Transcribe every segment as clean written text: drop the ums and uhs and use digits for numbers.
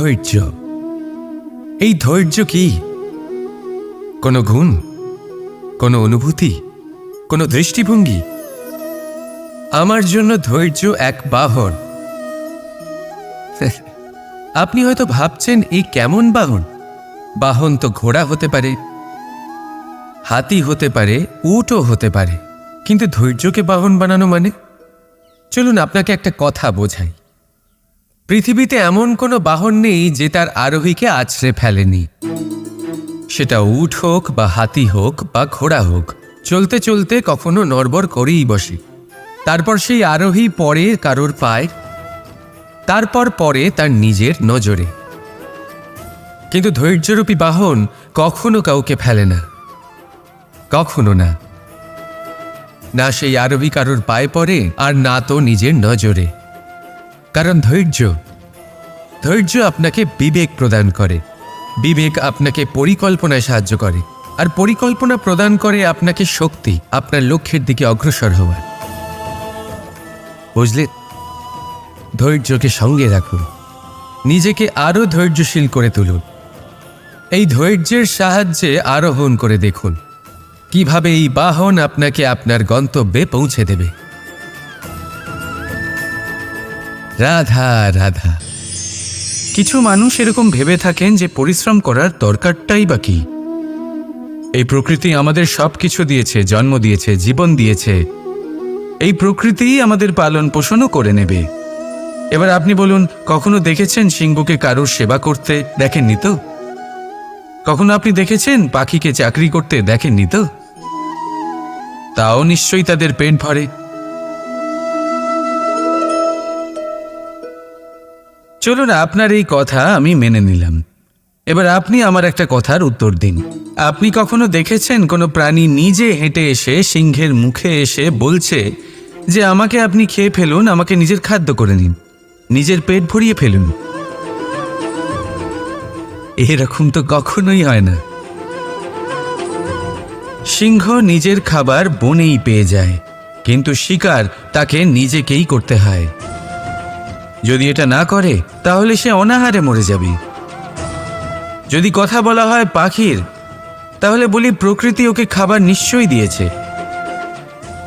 ধৈর্য। এই ধৈর্য কি কোনো গুণ, কোনো অনুভূতি, কোনো দৃষ্টিভঙ্গি? আমার জন্য ধৈর্য এক বাহন। আপনি হয়তো ভাবছেন এই কেমন বাহন? বাহন তো ঘোড়া হতে পারে, হাতি হতে পারে, উটও হতে পারে, কিন্তু ধৈর্যকে বাহন বানানো মানে? চলুন আপনাকে একটা কথা বোঝাই। পৃথিবীতে এমন কোনো বাহন নেই যে তার আরোহীকে আছড়ে ফেলেনি। সেটা উট হোক বা হাতি হোক বা ঘোড়া হোক, চলতে চলতে কখনো নড়বড় করেই বসে। তারপর সেই আরোহী পড়ে কারোর পায়, তারপর পড়ে তার নিজের নজরে। কিন্তু ধৈর্যরূপী বাহন কখনো কাউকে ফেলে না, কখনো না। না সেই আরোহী কারোর পায়ে পড়ে, আর না তো নিজের নজরে। কারণ ধৈর্য আপনাকে বিবেক প্রদান করে, বিবেক আপনাকে পরিকল্পনায় সাহায্য করে, আর পরিকল্পনা প্রদান করে আপনাকে শক্তি, আপনার লক্ষ্যের দিকে অগ্রসর হওয়ার। বুঝলে? ধৈর্যকে সঙ্গে রাখুন, নিজেকে আরো ধৈর্যশীল করে তুলুন। এই ধৈর্যের সাহায্যে আরোহণ করে দেখুন কিভাবে এই বাহন আপনাকে আপনার গন্তব্যে পৌঁছে দেবে। রাধা রাধা। কিছু মানুষ এরকম ভেবে থাকেন যে পরিশ্রম করার দরকারটাই বা কি? এই প্রকৃতি আমাদের সব কিছু দিয়েছে, জন্ম দিয়েছে, জীবন দিয়েছে। এই প্রকৃতিই আমাদের পালন পোষণও করে নেবে। এবার আপনি বলুন, কখনো দেখেছেন সিংহকে কারোর সেবা করতে? দেখেননি তো? কখনো আপনি দেখেছেন পাখিকে চাকরি করতে? দেখেননি তো? তাও নিশ্চয়ই তাদের পেট ভরে। চলুন, আপনার এই কথা আমি মেনে নিলাম। এবার আপনি আমার একটা কথার উত্তর দিন। আপনি কখনো দেখেছেন কোনো প্রাণী নিজে হেঁটে এসে সিংহের মুখে এসে বলছে যে আমাকে আপনি খেয়ে ফেলুন, আমাকে নিজের খাদ্য করে নিন, নিজের পেট ভরিয়ে ফেলুন? এরকম তো কখনোই হয় না। সিংহ নিজের খাবার বনেই পেয়ে যায়, কিন্তু শিকার তাকে নিজেকেই করতে হয়। যদি এটা না করে তাহলে সে অনাহারে মরে যাবে। যদি কথা বলা হয় পাখির, তাহলে বলি প্রকৃতি ওকে খাবার নিশ্চয়ই দিয়েছে,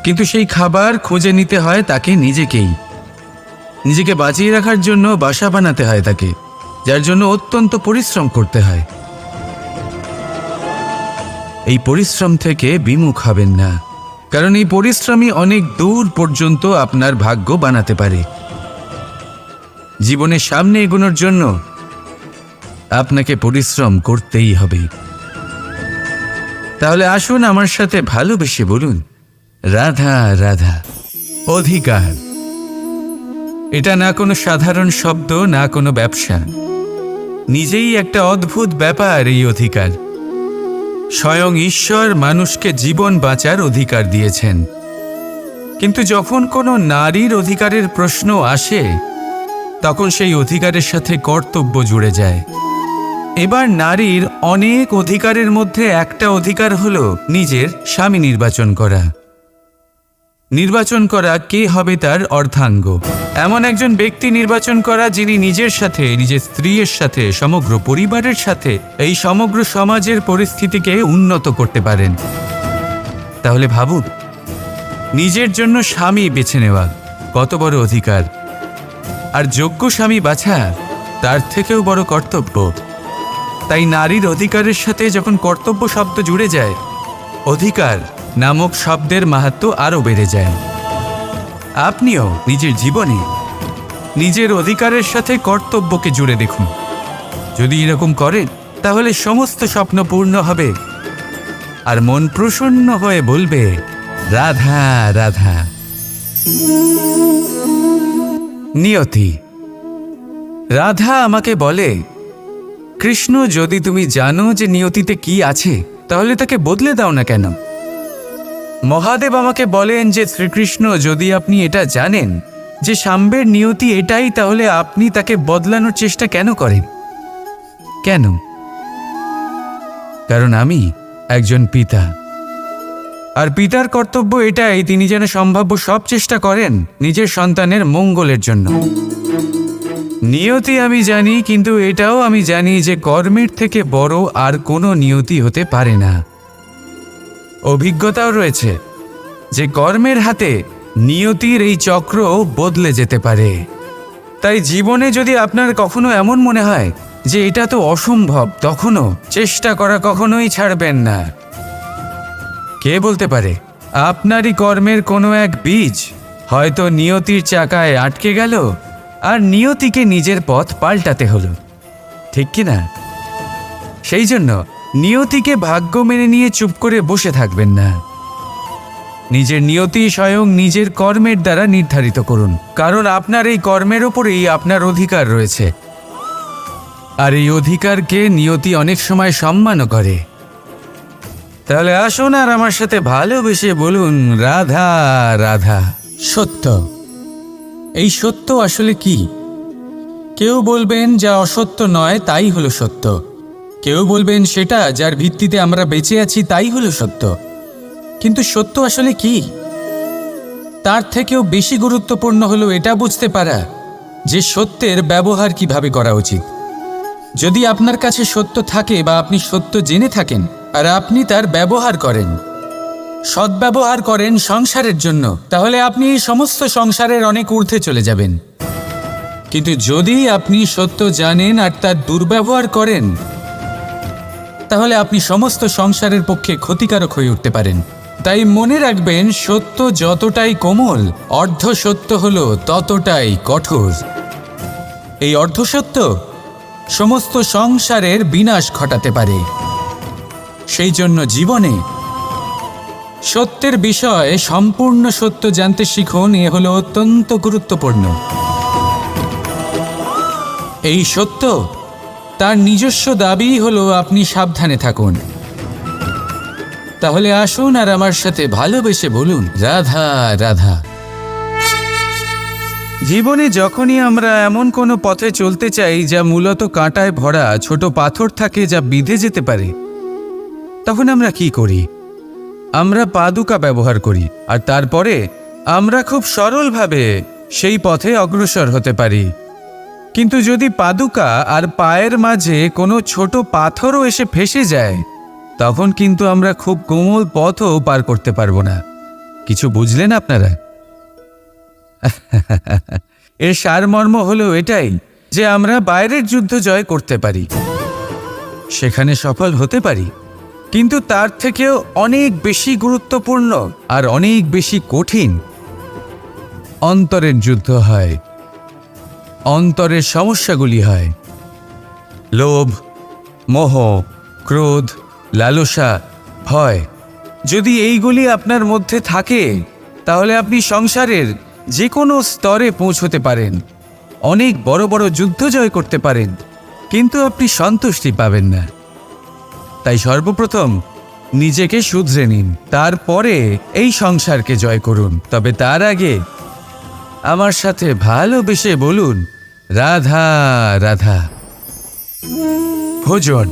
কিন্তু সেই খাবার খুঁজে নিতে হয় তাকে নিজেকেই। নিজেকে বাঁচিয়ে রাখার জন্য বাসা বানাতে হয় তাকে, যার জন্য অত্যন্ত পরিশ্রম করতে হয়। এই পরিশ্রম থেকে বিমুখ হবেন না, কারণ এই পরিশ্রমই অনেক দূর পর্যন্ত আপনার ভাগ্য বানাতে পারে। জীবনের সামনে এগোনোর জন্য আপনাকে পরিশ্রম করতেই হবে। তাহলে আসুন আমার সাথে ভালোবেসে বলুন, রাধা রাধা। অধিকার, এটা না কোনো সাধারণ শব্দ, না কোনো ব্যবসা, নিজেই একটা অদ্ভুত ব্যাপার এই অধিকার। স্বয়ং ঈশ্বর মানুষকে জীবন বাঁচার অধিকার দিয়েছেন, কিন্তু যখন কোনো নারীর অধিকারের প্রশ্ন আসে, তখন সেই অধিকারের সাথে কর্তব্য জুড়ে যায়। এবার নারীর অনেক অধিকারের মধ্যে একটা অধিকার হলো নিজের স্বামী নির্বাচন করা। নির্বাচন করা কে হবে তার অর্ধাঙ্গ, এমন একজন ব্যক্তি নির্বাচন করা যিনি নিজের সাথে, নিজের স্ত্রীর সাথে, সমগ্র পরিবারের সাথে এই সমগ্র সমাজের পরিস্থিতিকে উন্নত করতে পারেন। তাহলে ভাবুন, নিজের জন্য স্বামী বেছে নেওয়া কত বড় অধিকার, আর যোগ্য স্বামী বাছা তার থেকেও বড় কর্তব্য। তাই নারীর অধিকারের সাথে যখন কর্তব্য শব্দ জুড়ে যায়, অধিকার নামক শব্দের মাহাত্ম্য আরও বেড়ে যায়। আপনিও নিজের জীবনে নিজের অধিকারের সাথে কর্তব্যকে জুড়ে দেখুন। যদি এরকম করেন, তাহলে সমস্ত স্বপ্ন পূর্ণ হবে, আর মন প্রসন্ন হয়ে বলবে, রাধা রাধা। নিয়তি। রাধা আমাকে বলে, কৃষ্ণ, যদি তুমি জানো যে নিয়তিতে কি আছে, তাহলে তাকে বদলে দাও না কেন? মহাদেব আমাকে বলেন যে শ্রীকৃষ্ণ, যদি আপনি এটা জানেন যে সাম্বের নিয়তি এটাই, তাহলে আপনি তাকে বদলানোর চেষ্টা কেন করেন? কেন? কারণ আমি একজন পিতা, আর পিতার কর্তব্য এটাই, তিনি যেন সম্ভাব্য সব চেষ্টা করেন নিজের সন্তানের মঙ্গলের জন্য। নিয়তি আমি জানি, কিন্তু এটাও আমি জানি যে কর্মের থেকে বড় আর কোনো নিয়তি হতে পারে না। অভিজ্ঞতাও রয়েছে যে কর্মের হাতে নিয়তির এই চক্র বদলে যেতে পারে। তাই জীবনে যদি আপনার কখনো এমন মনে হয় যে এটা তো অসম্ভব, তখনও চেষ্টা করা কখনোই ছাড়বেন না। কে বলতে পারে আপনারই কর্মের কোনো এক বীজ হয়তো নিয়তির চাকায় আটকে গেল আর নিয়তিকে নিজের পথ পাল্টাতে হলো, ঠিক কি না? সেই জন্য নিয়তিকে ভাগ্য মেনে নিয়ে চুপ করে বসে থাকবেন না। নিজের নিয়তি স্বয়ং নিজের কর্মের দ্বারা নির্ধারিত করুন, কারণ আপনার এই কর্মের ওপরেই আপনার অধিকার রয়েছে। আর এই অধিকারকে নিয়তি অনেক সময় সম্মানও করে। তাহলে আসুন আর আমার সাথে ভালোবেসে বলুন, রাধা রাধা। সত্য, এই সত্য আসলে কি? কেউ বলবেন যা অসত্য নয় তাই হলো সত্য, কেউ বলবেন সেটা যার ভিত্তিতে আমরা বেঁচে আছি তাই হলো সত্য। কিন্তু সত্য আসলে কি? তার থেকেও বেশি গুরুত্বপূর্ণ হলো এটা বুঝতে পারা যে সত্যের ব্যবহার কিভাবে করা উচিত। যদি আপনার কাছে সত্য থাকে বা আপনি সত্য জেনে থাকেন আর আপনি তার ব্যবহার করেন, সদ্ব্যবহার করেন সংসারের জন্য, তাহলে আপনি এই সমস্ত সংসারের অনেক ঊর্ধ্বে চলে যাবেন। কিন্তু যদি আপনি সত্য জানেন আর তার দুর্ব্যবহার করেন, তাহলে আপনি সমস্ত সংসারের পক্ষে ক্ষতিকারক হয়ে উঠতে পারেন। তাই মনে রাখবেন, সত্য যতটাই কোমল, অর্ধ সত্য হলো ততটাই কঠোর। এই অর্ধ সত্য সমস্ত সংসারের বিনাশ ঘটাতে পারে। সেই জন্য জীবনে সত্যের বিষয়ে সম্পূর্ণ সত্য জানতে শিখুন। এ হলো অত্যন্ত গুরুত্বপূর্ণ। এই সত্য তার নিজস্ব দাবি হলো আপনি সাবধানে থাকুন। তাহলে আসুন আর আমার সাথে ভালোবেসে বলুন, রাধা রাধা। জীবনে যখনই আমরা এমন কোনো পথে চলতে চাই যা মূলত কাঁটায় ভরা, ছোট পাথর থাকে যা বিঁধে যেতে পারে, তখন আমরা কি করি? আমরা পাদুকা ব্যবহার করি আর তারপরে আমরা খুব সরলভাবে সেই পথে অগ্রসর হতে পারি। কিন্তু যদি পাদুকা আর পায়ের মাঝে কোনো ছোট পাথরও এসে ফেঁসে যায়, তখন কিন্তু আমরা খুব কোমল পথও পার করতে পারবো না। কিছু বুঝলেন আপনারা? এর সারমর্ম হলো এটাই যে আমরা বাইরের যুদ্ধ জয় করতে পারি, সেখানে সফল হতে পারি, কিন্তু তার থেকেও অনেক বেশি গুরুত্বপূর্ণ আর অনেক বেশি কঠিন অন্তরের যুদ্ধ হয়। অন্তরের সমস্যাগুলি হয় লোভ, মোহ, ক্রোধ, লালসা, ভয়। যদি এইগুলি আপনার মধ্যে থাকে, তাহলে আপনি সংসারের যে কোনো স্তরে পৌঁছতে পারেন, অনেক বড় বড় যুদ্ধ জয় করতে পারেন, কিন্তু আপনি সন্তুষ্টি পাবেন না। তাই সর্বপ্রথম নিজেকে শুধরে নিন, তারপরে এই সংসারকে জয় করুন। তবে তার আগে আমার সাথে ভালোবেসে বলুন, রাধা রাধা। ভোজন।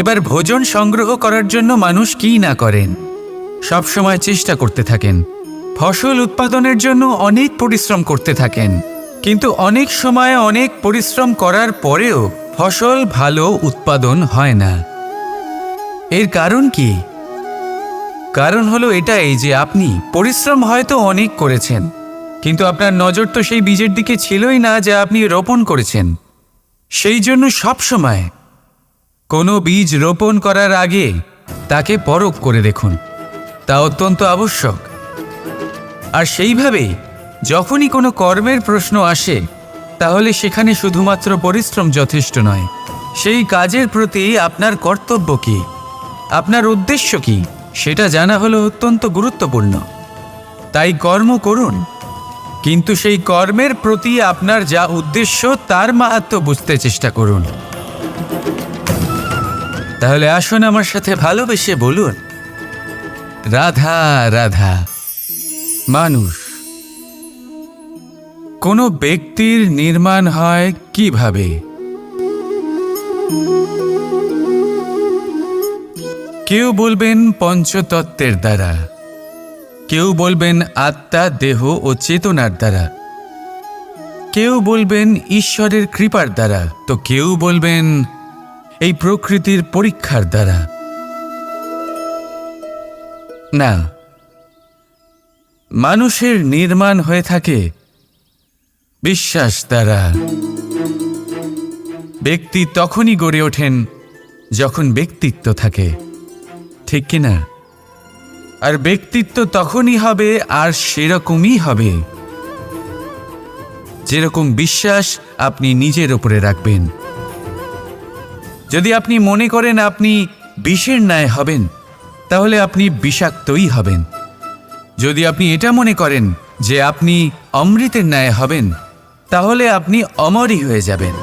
এবার ভোজন সংগ্রহ করার জন্য মানুষ কি না করেন, সবসময় চেষ্টা করতে থাকেন। ফসল উৎপাদনের জন্য অনেক পরিশ্রম করতে থাকেন, কিন্তু অনেক সময় অনেক পরিশ্রম করার পরেও ফসল ভালো উৎপাদন হয় না। এর কারণ কি? কারণ হলো এটাই যে আপনি পরিশ্রম হয়তো অনেক করেছেন, কিন্তু আপনার নজর তো সেই বীজের দিকে ছিলই না যা আপনি রোপণ করেছেন। সেই জন্য সবসময় কোনো বীজ রোপণ করার আগে তাকে পরখ করে দেখুন, তা অত্যন্ত আবশ্যক। আর সেইভাবেই যখনই কোনো কর্মের প্রশ্ন আসে, তাহলে সেখানে শুধুমাত্র পরিশ্রম যথেষ্ট নয়। সেই কাজের প্রতি আপনার কর্তব্য কী, আপনার উদ্দেশ্য কী, সেটা জানা হলো অত্যন্ত গুরুত্বপূর্ণ। তাই কর্ম করুন, কিন্তু সেই কর্মের প্রতি আপনার যা উদ্দেশ্য তার মাহাত্ম্য বুঝতে চেষ্টা করুন। তাহলে আসুন আমার সাথে ভালোবেসে বলুন, রাধা রাধা। মানুষ, কোনো ব্যক্তির নির্মাণ হয় কিভাবে? কেউ বলবেন পঞ্চতত্ত্বের দ্বারা, কেউ বলবেন আত্মা, দেহ ও চেতনার দ্বারা, কেউ বলবেন ঈশ্বরের কৃপার দ্বারা, তো কেউ বলবেন এই প্রকৃতির পরীক্ষার দ্বারা। না, মানুষের নির্মাণ হয়ে থাকে বিশ্বাস দ্বারা। ব্যক্তি তখনই গড়ে ওঠেন যখন ব্যক্তিত্ব থাকে, ঠিক কিনা? আর ব্যক্তিত্ব তখনই হবে আর সেরকমই হবে যেরকম বিশ্বাস আপনি নিজের উপরে রাখবেন। যদি আপনি মনে করেন আপনি বিষের ন্যায় হবেন, তাহলে আপনি বিষাক্তই হবেন। যদি আপনি এটা মনে করেন যে আপনি অমৃতের ন্যায় হবেন, তাহলে আপনি অমরই হয়ে যাবেন।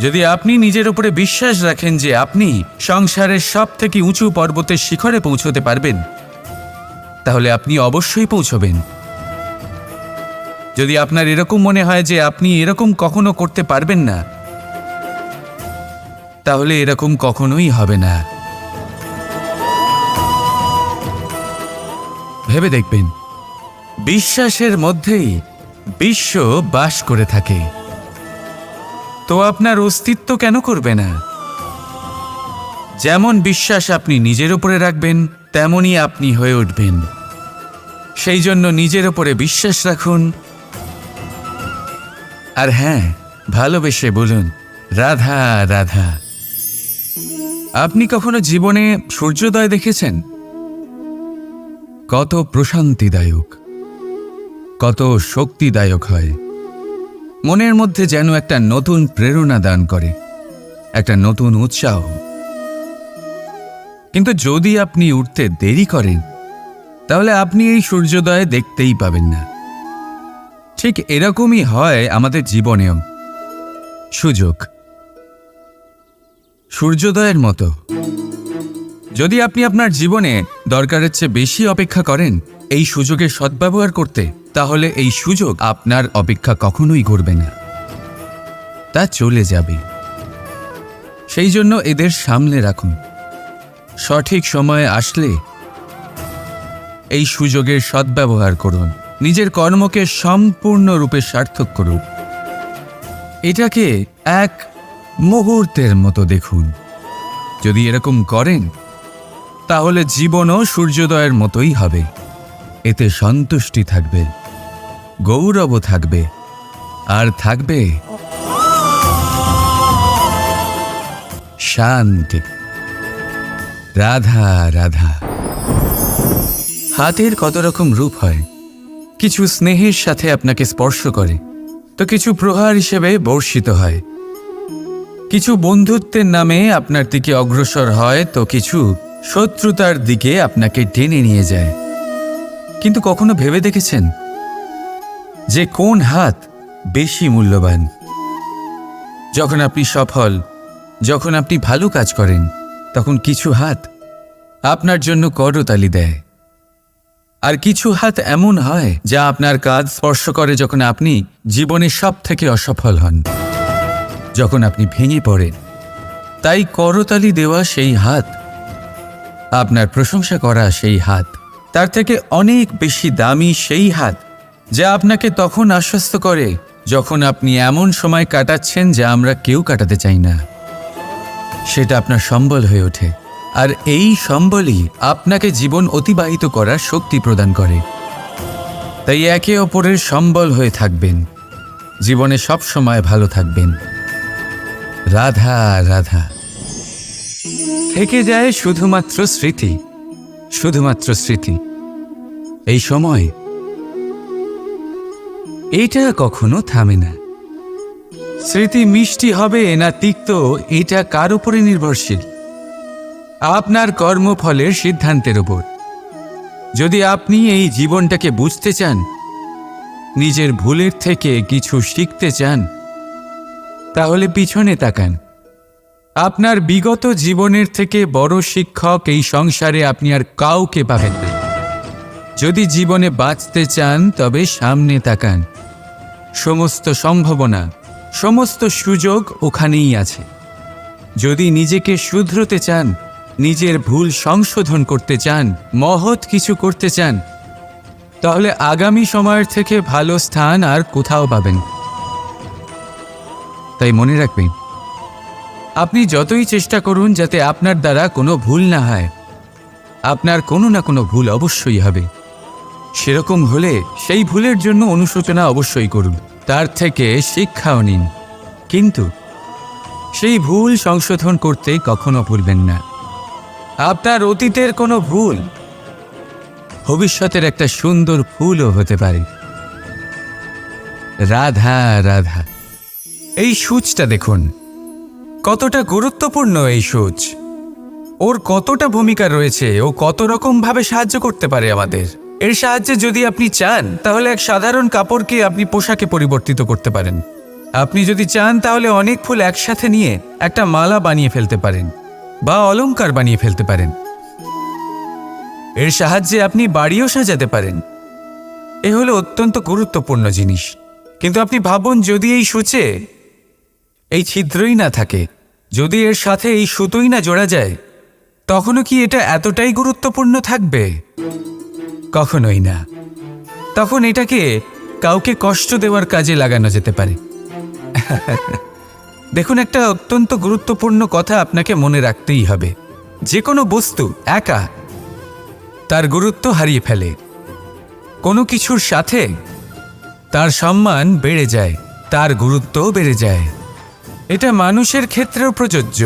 যদি আপনি নিজের উপরে বিশ্বাস রাখেন যে আপনি সংসারের সব থেকে উঁচু পর্বতের শিখরে পৌঁছতে পারবেন, তাহলে আপনি অবশ্যই পৌঁছবেন। যদি আপনার এরকম মনে হয় যে আপনি এরকম কখনো করতে পারবেন না, তাহলে এরকম কখনোই হবে না। ভেবে দেখবেন, বিশ্বাসের মধ্যেই বিশ্ব বাস করে থাকে, তো আপনার অস্তিত্ব কেন করবে না? যেমন বিশ্বাস আপনি নিজের উপরে রাখবেন, তেমনই আপনি হয়ে উঠবেন। সেই জন্য নিজের উপরে বিশ্বাস রাখুন। আর হ্যাঁ, ভালোবেসে বলুন রাধা রাধা। আপনি কখনো জীবনে সূর্যোদয় দেখেছেন? কত প্রশান্তিদায়ক, কত শক্তিদায়ক হয়। মনের মধ্যে যেন একটা নতুন প্রেরণা দান করে, একটা নতুন উৎসাহ। কিন্তু যদি আপনি উঠতে দেরি করেন, তাহলে আপনি এই সূর্যোদয় দেখতেই পাবেন না। ঠিক এরকমই হয় আমাদের জীবনেও। সুযোগ সূর্যোদয়ের মতো। যদি আপনি আপনার জীবনে দরকারের চেয়ে বেশি অপেক্ষা করেন এই সুযোগের সদ্ব্যবহার করতে, তাহলে এই সুযোগ আপনার অপেক্ষা কখনোই করবে না, তা চলে যাবে। সেই জন্য এদের সামলে রাখুন। সঠিক সময়ে আসলে এই সুযোগের সদ্ব্যবহার করুন। নিজের কর্মকে সম্পূর্ণরূপে সার্থক করুন। এটাকে এক মুহূর্তের মতো দেখুন। যদি এরকম করেন, তাহলে জীবনও সূর্যোদয়ের মতোই হবে। এতে সন্তুষ্টি থাকবে, গৌরবও থাকবে, আর থাকবে শান্তি। রাধা রাধা। হাতের কত রকম রূপ হয়। কিছু স্নেহের সাথে আপনাকে স্পর্শ করে, তো কিছু প্রহার হিসেবে বর্ষিত হয়। কিছু বন্ধুত্বের নামে আপনার দিকে অগ্রসর হয়, তো কিছু শত্রুতার দিকে আপনাকে টেনে নিয়ে যায়। কিন্তু কখনো ভেবে দেখেছেন যে কোন হাত বেশি মূল্যবান? যখন আপনি সফল, যখন আপনি ভালো কাজ করেন, তখন কিছু হাত আপনার জন্য করতালি দেয়। আর কিছু হাত এমন হয় যা আপনার কাঁধ স্পর্শ করে যখন আপনি জীবনে সব থেকে অসফল হন, যখন আপনি ভেঙে পড়েন। তাই করতালি দেওয়া সেই হাত, আপনার প্রশংসা করা সেই হাত, তার থেকে অনেক বেশি দামি সেই হাত যা আপনাকে তখন আশ্বস্ত করে যখন আপনি এমন সময় কাটাচ্ছেন যা আমরা কেউ কাটাতে চাই না। সেটা আপনার সম্বল হয়ে ওঠে, আর এই সম্বলই আপনাকে জীবন অতিবাহিত করার শক্তি প্রদান করে। তাই একে অপরের সম্বল হয়ে থাকবেন, জীবনে সব সময় ভালো থাকবেন। রাধা রাধা। থেকে যায় শুধুমাত্র স্মৃতি, শুধুমাত্র স্মৃতি। এই সময় এটা কখনো থামে না। স্মৃতি মিষ্টি হবে না তিক্ত, এটা কার উপরে নির্ভরশীল? আপনার কর্মফলের সিদ্ধান্তের উপর। যদি আপনি এই জীবনটাকে বুঝতে চান, নিজের ভুলের থেকে কিছু শিখতে চান, তাহলে পিছনে তাকান। আপনার বিগত জীবনের থেকে বড় শিক্ষক এই সংসারে আপনি আর কাউকে পাবেন না। যদি জীবনে বাঁচতে চান, তবে সামনে তাকান। সমস্ত সম্ভাবনা, সমস্ত সুযোগ ওখানেই আছে। যদি নিজেকে শুধরোতে চান, নিজের ভুল সংশোধন করতে চান, মহৎ কিছু করতে চান, তাহলে আগামী সময়ের থেকে ভালো স্থান আর কোথাও পাবেন। তাই মনে রাখবেন, আপনি যতই চেষ্টা করুন যাতে আপনার দ্বারা কোনো ভুল না হয়, আপনার কোনো না কোনো ভুল অবশ্যই হবে। সেরকম হলে সেই ভুলের জন্য অনুশোচনা অবশ্যই করুন, তার থেকে শিক্ষাও নিন, কিন্তু সেই ভুল সংশোধন করতে কখনো ভুলবেন না। আপনার অতীতের কোনো ভুল ভবিষ্যতের একটা সুন্দর ফুলও হতে পারে। রাধা রাধা। এই সূচটা দেখুন, কতটা গুরুত্বপূর্ণ এই সূচ। ওর কতটা ভূমিকা রয়েছে, ও কত রকম ভাবে সাহায্য করতে পারে আমাদের। এর সাহায্যে যদি আপনি চান তাহলে এক সাধারণ কাপড়কে আপনি পোশাকে পরিবর্তিত করতে পারেন। আপনি যদি চান তাহলে অনেক ফুল একসাথে নিয়ে একটা মালা বানিয়ে ফেলতে পারেন বা অলংকার বানিয়ে ফেলতে পারেন। এর সাহায্যে আপনি বাড়িও সাজাতে পারেন। এ হলো অত্যন্ত গুরুত্বপূর্ণ জিনিস। কিন্তু আপনি ভাবুন, যদি এই সূচে এই ছিদ্রই না থাকে, যদি এর সাথে এই সুতোই না জোড়া যায়, তখনও কি এটা এতটাই গুরুত্বপূর্ণ থাকবে? কখনোই না। তখন এটাকে কাউকে কষ্ট দেওয়ার কাজে লাগানো যেতে পারে। দেখুন, একটা অত্যন্ত গুরুত্বপূর্ণ কথা আপনাকে মনে রাখতেই হবে। যে কোনো বস্তু একা তার গুরুত্ব হারিয়ে ফেলে, কোনো কিছুর সাথে তার সম্মান বেড়ে যায়, তার গুরুত্বও বেড়ে যায়। এটা মানুষের ক্ষেত্রেও প্রযোজ্য।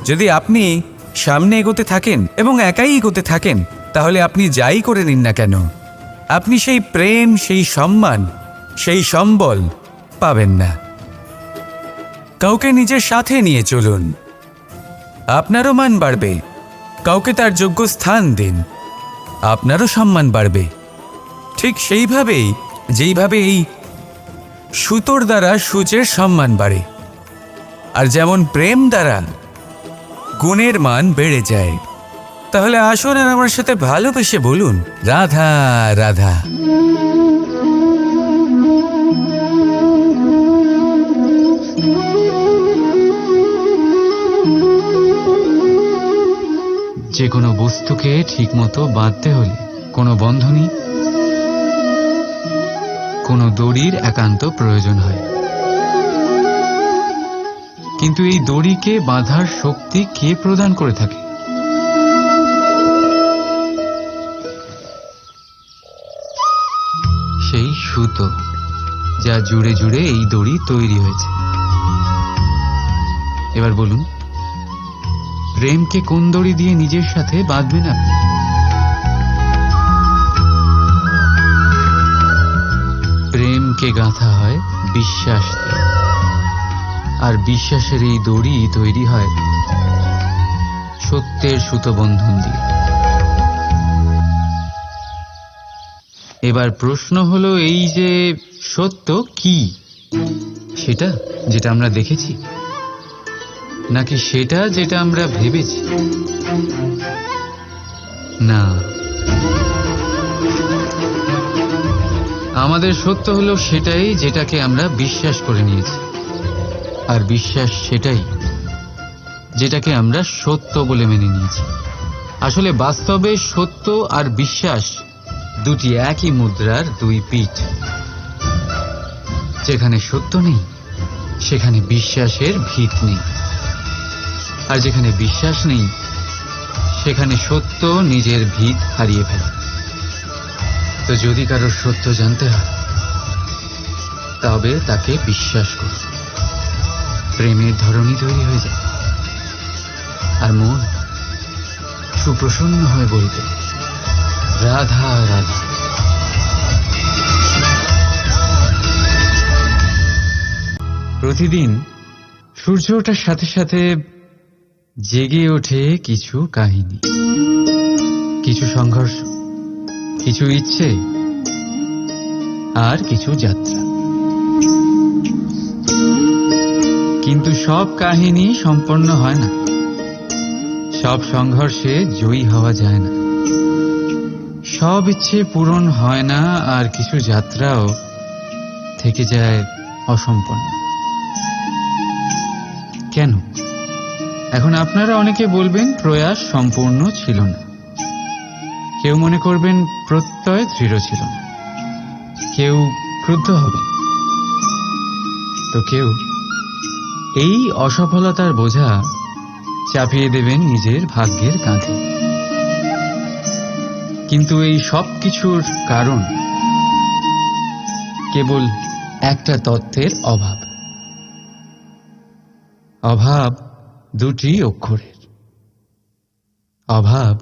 যদি আপনি সামনে এগোতে থাকেন এবং একাই এগোতে থাকেন, তাহলে আপনি যাই করে নিন না কেন, আপনি সেই প্রেম, সেই সম্মান, সেই সম্বল পাবেন না। কাউকে নিজের সাথে নিয়ে চলুন, আপনারও মান বাড়বে। কাউকে তার যোগ্য স্থান দিন, আপনারও সম্মান বাড়বে। ঠিক সেইভাবেই যেইভাবে এই সুতোর দ্বারা সূচের সম্মান বাড়ে, আর যেমন প্রেম দ্বারা গুণের মান বেড়ে যায়। তাহলে আসুন আর আমার সাথে ভালোবেসে বলুন, রাধা রাধা। যে কোনো বস্তুকে ঠিকমতো বাঁধতে হলে কোনো বন্ধনী, কোনো দড়ির একান্ত প্রয়োজন হয়। কিন্তু এই দড়িকে বাঁধার শক্তি কে প্রদান করে থাকে? সেই সুতো, যা জুড়ে জুড়ে এই দড়ি তৈরি হয়েছে। এবার বলুন, প্রেমকে কোন দড়ি দিয়ে নিজের সাথে বাঁধবেন আপনি? প্রেমকে গাঁথা হয় বিশ্বাস দিয়ে, আর বিশ্বাসের এই দড়ি তৈরি হয় সত্যের সুতো বন্ধন দিয়ে। এবার প্রশ্ন হলো, এই যে সত্য কি, সেটা যেটা আমরা দেখেছি, নাকি সেটা যেটা আমরা ভেবেছি? না, আমাদের সত্য হলো সেটাই যেটাকে আমরা বিশ্বাস করে নিয়েছি, আর বিশ্বাস সেটাই যেটাকে আমরা সত্য বলে মেনে নিয়েছি। আসলে বাস্তবে সত্য আর বিশ্বাস দুটি একই মুদ্রার দুই পিঠ। যেখানে সত্য নেই সেখানে বিশ্বাসের ভিত নেই, আর যেখানে বিশ্বাস নেই সেখানে সত্য নিজের ভিত হারিয়ে ফেলে। তো যদি কারোর সত্য জানতে হয়, তবে তাকে বিশ্বাস করুন। প্রেমের ধরনই তৈরি হয়ে যায়, আর মন সুপ্রসন্ন হয়ে বলবে, রাধা রাধা। প্রতিদিন সূর্য ওঠার সাথে সাথে জেগে ওঠে কিছু কাহিনী, কিছু সংঘর্ষ, কিছু ইচ্ছে, আর কিছু যাত্রা। কিন্তু সব কাহিনী সম্পন্ন হয় না, সব সংঘর্ষে জয়ী হওয়া যায় না, সব ইচ্ছে পূরণ হয় না, আর কিছু যাত্রাও থেকে যায় অসম্পন্ন। কেন? এখন আপনারা অনেকে বলবেন, প্রয়াস সম্পূর্ণ ছিল না। কেউ মনে করবেন প্রত্যয় দৃঢ় ছিল না, কেউ ক্রুদ্ধ হবেন, তো কেউ এই অসফলতার বোঝা চাপিয়ে দেবেন নিজের ভাগ্যের কাঁধে। কিন্তু এই সব কিছুর কারণ কেবল একটা তত্ত্বের অভাব। অভাব দুটি অক্ষরের, অভাব